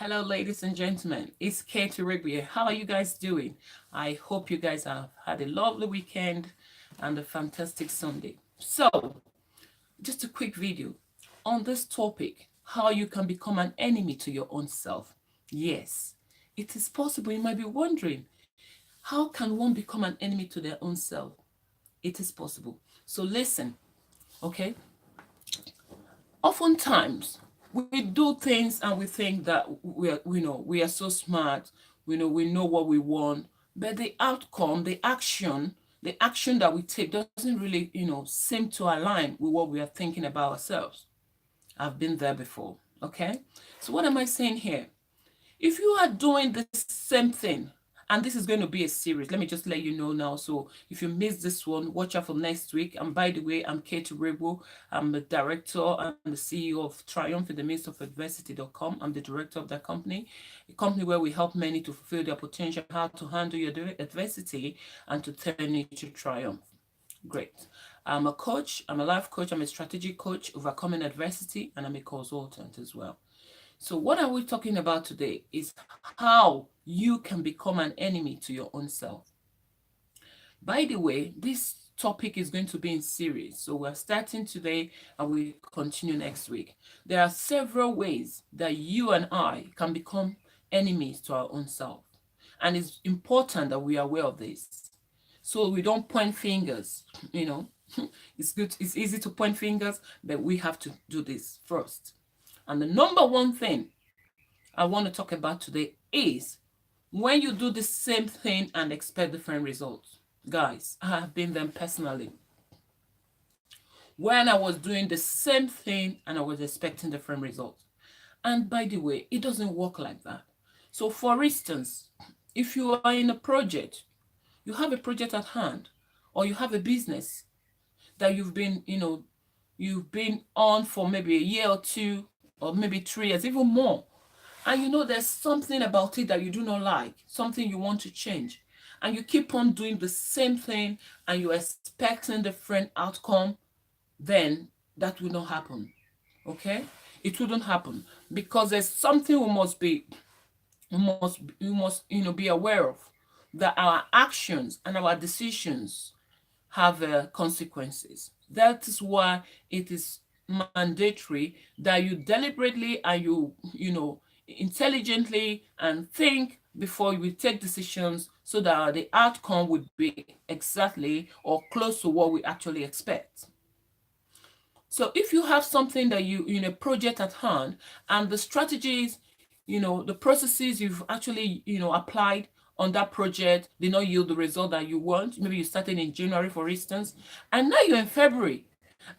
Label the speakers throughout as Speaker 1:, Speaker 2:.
Speaker 1: Hello, ladies and gentlemen. It's Katie Rigby. How are you guys doing? I hope you guys have had a lovely weekend and a fantastic Sunday. So, just a quick video on this topic, how you can become an enemy to your own self. Yes, it is possible. You might be wondering, how can one become an enemy to their own self? It is possible. So listen, okay? Oftentimes we do things and we think that we are so smart, we know what we want, but the outcome, the action that we take doesn't really seem to align with what we are thinking about ourselves. I've been there before. Okay, so what am I saying here? If you are doing the same thing, and this is going to be a series, let me just let you know now. So if you missed this one, watch out for next week. And by the way, I'm Kate Rebo. I'm the director and the CEO of Triumph in the Midst of Adversity.com. I'm the director of that company, a company where we help many to fulfill their potential, how to handle your adversity and to turn it to triumph. Great. I'm a coach, I'm a life coach, I'm a strategic coach, overcoming adversity, and I'm a consultant as well. So, what are we talking about today is how you can become an enemy to your own self. By the way, this topic is going to be in series. So, we're starting today and we continue next week. There are several ways that you and I can become enemies to our own self. And it's important that we are aware of this. So we don't point fingers, you know. It's good, it's easy to point fingers, but we have to do this first. And the number one thing I want to talk about today is when you do the same thing and expect different results. Guys, I have been them personally. When I was doing the same thing and I was expecting different results. And by the way, it doesn't work like that. So, for instance, if you are in a project, you have a project at hand, or you have a business that you've been on for maybe a year or two, or maybe 3 years, even more, and there's something about it that you do not like, something you want to change, and you keep on doing the same thing and you're expecting different outcome, then that will not happen. Okay, it wouldn't happen because there's something we must be aware of, that our actions and our decisions have consequences. That is why it is mandatory that you deliberately and you intelligently and think before you take decisions, so that the outcome would be exactly or close to what we actually expect. So if you have something that you in a project at hand, and the strategies, the processes you've actually applied on that project did not yield the result that you want. Maybe you started in January, for instance, and now you're in February,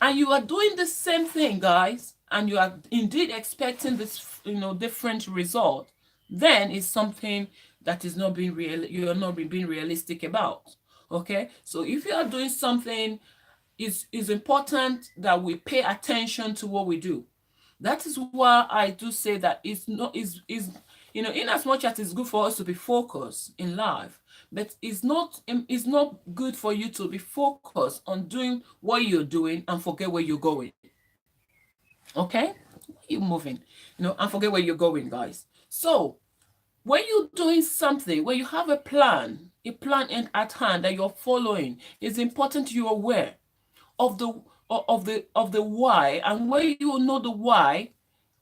Speaker 1: and you are doing the same thing, guys, and you are indeed expecting this different result. Then it's something that is not being real, you're not being realistic about. Okay, so if you are doing something, it's important that we pay attention to what we do. That is why I do say that it's not is in as much as it's good for us to be focused in life, but it's not good for you to be focused on doing what you're doing and forget where you're going. Okay, you're moving, and forget where you're going, guys. So when you're doing something, when you have a plan at hand that you're following, it's important you're aware of the why. And when you know the why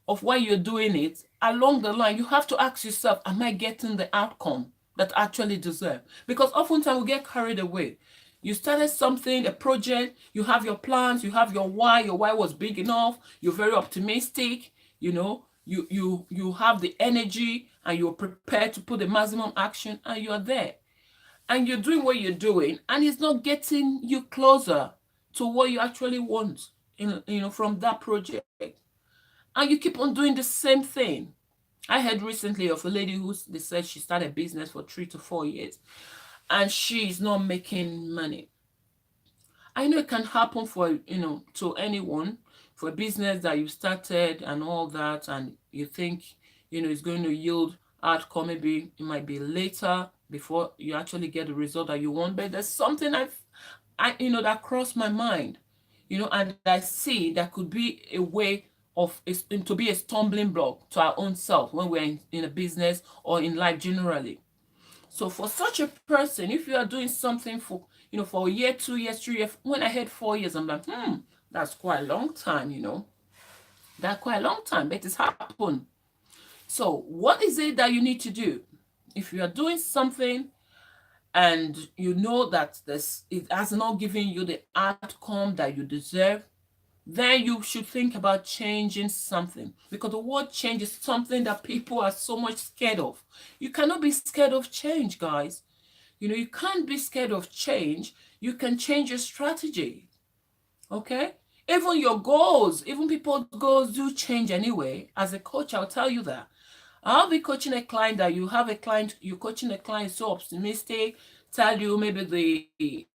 Speaker 1: of why you're doing it, along the line you have to ask yourself, am I getting the outcome that I actually deserve? Because oftentimes we get carried away. You started something, a project, you have your plans, you have your why was big enough, you're very optimistic, you have the energy and you're prepared to put the maximum action, and you're there and you're doing what you're doing, and it's not getting you closer to what you actually want from that project, and you keep on doing the same thing. I heard recently of a lady who they said she started a business for 3 to 4 years and she's not making money. I know it can happen for to anyone, for a business that you started and all that, and you think it's going to yield outcome. Maybe it might be later before you actually get the result that you want. But there's something that crossed my mind, and I see that could be a way of to be a stumbling block to our own self when we're in a business or in life generally. So for such a person, if you are doing something for, for a year, 2 years, 3 years, when I had 4 years, I'm like, that's quite a long time. That's quite a long time, but it's happened. So what is it that you need to do? If you are doing something and you know that it has not given you the outcome that you deserve, then you should think about changing something, because the word change is something that people are so much scared of. You cannot be scared of change, guys. You can't be scared of change. You can change your strategy. Okay? Even your goals, even people's goals do change anyway. As a coach, I'll tell you that. I'll be coaching a client that you're coaching a client so optimistic, tell you maybe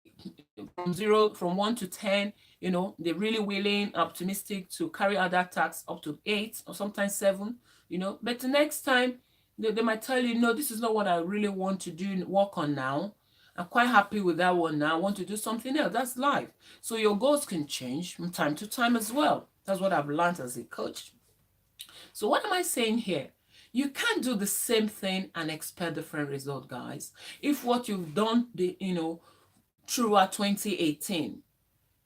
Speaker 1: from 1 to 10, they're really willing, optimistic to carry out that task up to 8 or sometimes 7, but the next time they might tell you, no, this is not what I really want to do, work on now. I'm quite happy with that one now. I want to do something else. That's life. So your goals can change from time to time as well. That's what I've learned as a coach. So what am I saying here? You can't do the same thing and expect different result, guys. If what you've done, throughout 2018,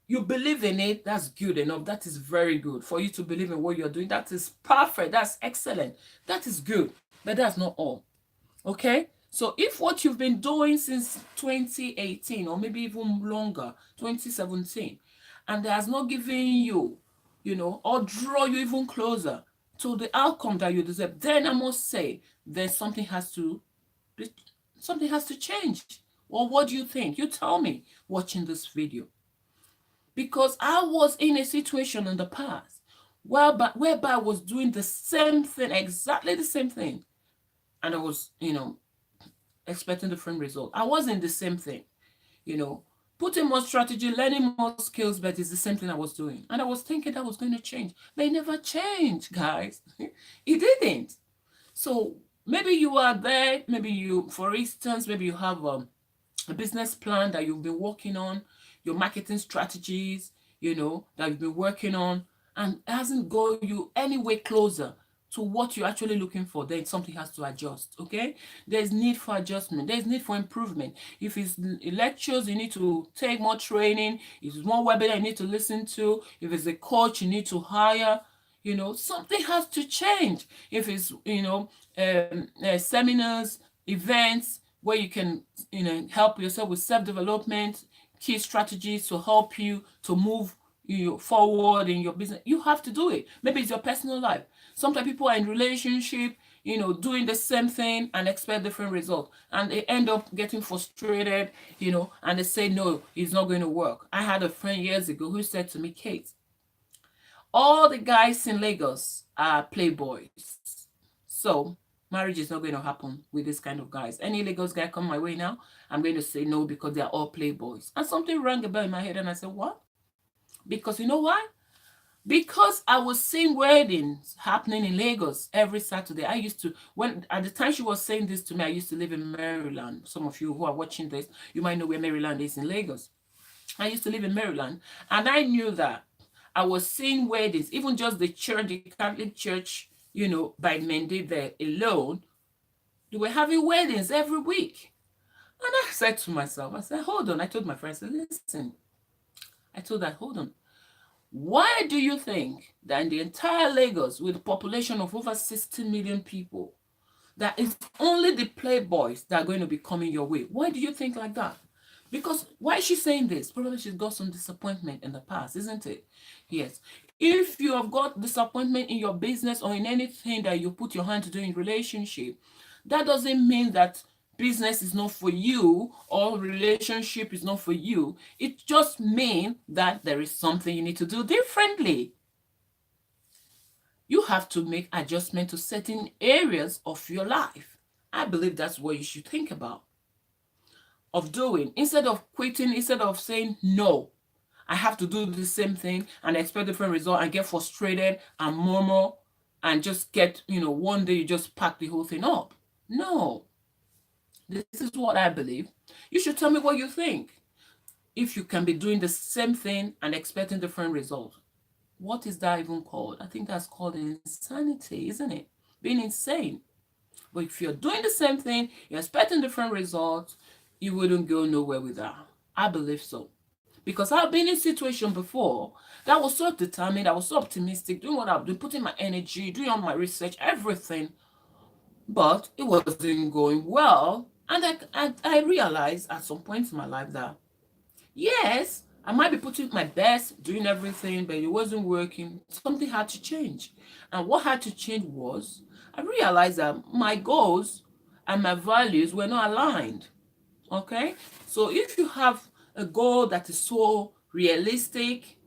Speaker 1: you believe in it, that's good enough. That is very good. For you to believe in what you're doing, that is perfect. That's excellent. That is good. But that's not all. Okay? So if what you've been doing since 2018 or maybe even longer, 2017, and it has not given you, or draw you even closer to the outcome that you deserve, then I must say then something has to change. Well, what do you think? You tell me watching this video. Because I was in a situation in the past whereby I was doing the same thing, exactly the same thing, and I was, expecting different result. I wasn't the same thing, putting more strategy, learning more skills, but it's the same thing I was doing. And I was thinking that was going to change, but it never changed, guys. It didn't. So maybe you are there, for instance, maybe you have a business plan that you've been working on, your marketing strategies, that you've been working on, and it hasn't got you any way closer to what you're actually looking for, then something has to adjust. Okay, there's need for adjustment, there's need for improvement. If it's lectures, you need to take more training. If it's more webinar, you need to listen to. If it's a coach, you need to hire. Something has to change. If it's seminars, events where you can help yourself with self-development, key strategies to help you to move you forward in your business, you have to do it. Maybe it's your personal life. Sometimes people are in relationship, doing the same thing and expect different results, and they end up getting frustrated, and they say, no, it's not going to work. I had a friend years ago who said to me, Kate, all the guys in Lagos are playboys, so marriage is not going to happen with this kind of guys. Any Lagos guy come my way now, I'm going to say no, because they are all playboys. And something rang a bell in my head, and I said, what? Because you know why? Because I was seeing weddings happening in Lagos every Saturday. I used to, at the time she was saying this to me, I used to live in Maryland. Some of you who are watching this, you might know where Maryland is in Lagos. I used to live in Maryland, and I knew that I was seeing weddings, even just the church, the Catholic Church, by Mendy there alone, they were having weddings every week. And I said to myself, hold on. I told my friends, listen, hold on. Why do you think that in the entire Lagos, with a population of over 60 million people, that it's only the playboys that are going to be coming your way? Why do you think like that? Because why is she saying this? Probably she's got some disappointment in the past, isn't it? Yes. If you have got disappointment in your business or in anything that you put your hand to do in relationship, that doesn't mean that business is not for you or relationship is not for you. It just means that there is something you need to do differently. You have to make adjustment to certain areas of your life. I believe that's what you should think about of doing. Instead of quitting, instead of saying, no, I have to do the same thing and expect different result and get frustrated and murmur and just get, one day you just pack the whole thing up. No. This is what I believe. You should tell me what you think. If you can be doing the same thing and expecting different results. What is that even called? I think that's called insanity, isn't it? Being insane. But if you're doing the same thing, you're expecting different results, you wouldn't go nowhere with that. I believe so. Because I've been in a situation before that was so determined, I was so optimistic, doing what I've been, putting my energy, doing all my research, everything, but it wasn't going well. And I realized at some point in my life that, yes, I might be putting my best, doing everything, but it wasn't working. Something had to change. And what had to change was I realized that my goals and my values were not aligned. Okay? So if you have a goal that is so realistic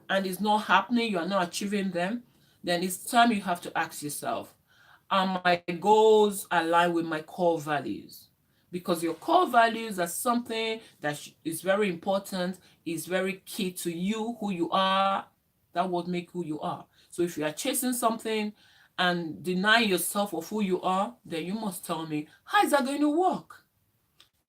Speaker 1: and is not happening, you are not achieving them, then it's time you have to ask yourself, are my goals aligned with my core values? Because your core values are something that is very important, is very key to you, who you are. That would make who you are. So if you are chasing something and deny yourself of who you are, then you must tell me, how is that going to work?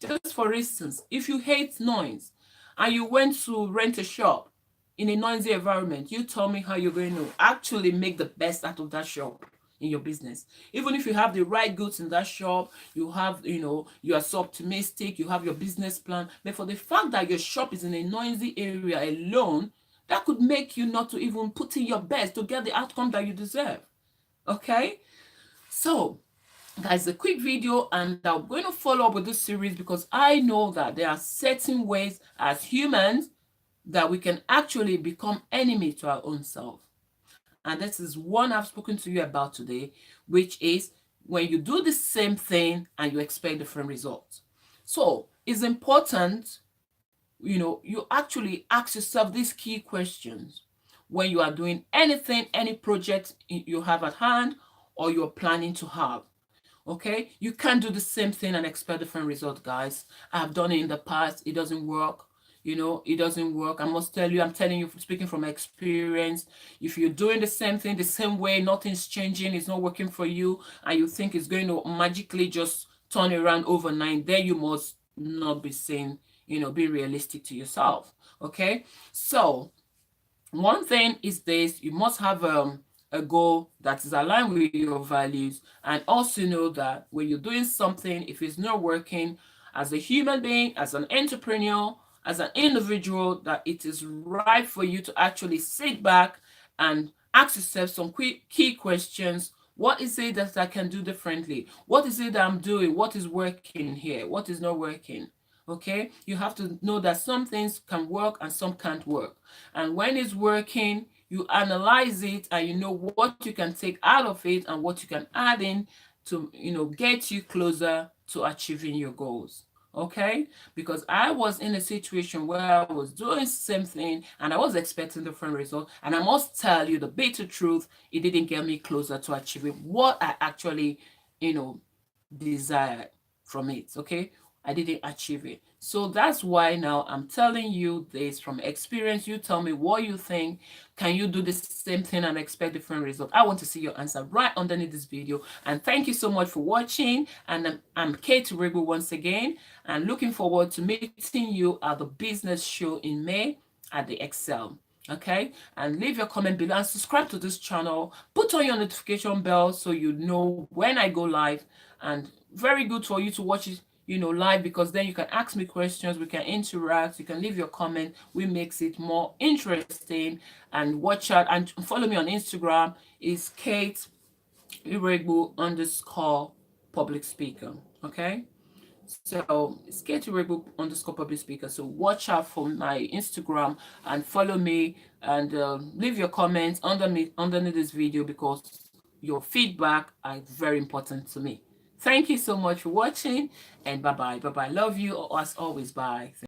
Speaker 1: Just for instance, if you hate noise and you went to rent a shop in a noisy environment, you tell me how you're going to actually make the best out of that shop in your business. Even if you have the right goods in that shop, you have, you are so optimistic, you have your business plan, but for the fact that your shop is in a noisy area alone, that could make you not to even put in your best to get the outcome that you deserve. Okay? So, guys, a quick video, and I'm going to follow up with this series because I know that there are certain ways as humans that we can actually become enemy to our own self. And this is one I've spoken to you about today, which is when you do the same thing and you expect different results. So it's important, you actually ask yourself these key questions when you are doing anything, any project you have at hand or you're planning to have. Okay, you can't do the same thing and expect different results, guys. I've done it in the past, it doesn't work. It doesn't work. I must tell you, I'm telling you, speaking from experience, if you're doing the same thing the same way, nothing's changing, it's not working for you, and you think it's going to magically just turn around overnight, then you must not be saying, be realistic to yourself. Okay, so one thing is this: you must have a goal that is aligned with your values, and also know that when you're doing something, if it's not working, as a human being, as an entrepreneur, as an individual, that it is right for you to actually sit back and ask yourself some key questions. What is it that I can do differently? What is it that I'm doing? What is working here? What is not working? Okay, you have to know that some things can work and some can't work. And when it's working, you analyze it and you know what you can take out of it and what you can add in to get you closer to achieving your goals. Okay, because I was in a situation where I was doing the same thing and I was expecting different results, and I must tell you the bitter truth, it didn't get me closer to achieving what I actually desired from it. Okay, I didn't achieve it. So that's why now I'm telling you this from experience. You tell me what you think. Can you do the same thing and expect different results? I want to see your answer right underneath this video. And thank you so much for watching. And I'm Kate Rigbo once again, and looking forward to meeting you at the business show in May at the Excel. Okay, and leave your comment below and subscribe to this channel. Put on your notification bell so you know when I go live. And very good for you to watch it live, because then you can ask me questions, we can interact, you can leave your comment. We makes it more interesting. And watch out and follow me on Instagram. Is Kate Iregu _ public speaker. Okay, so it's Kate Iregu _ public speaker. So watch out for my Instagram and follow me, and leave your comments underneath this video, because your feedback are very important to me. Thank you so much for watching, and bye-bye. Bye-bye. Love you as always. Bye.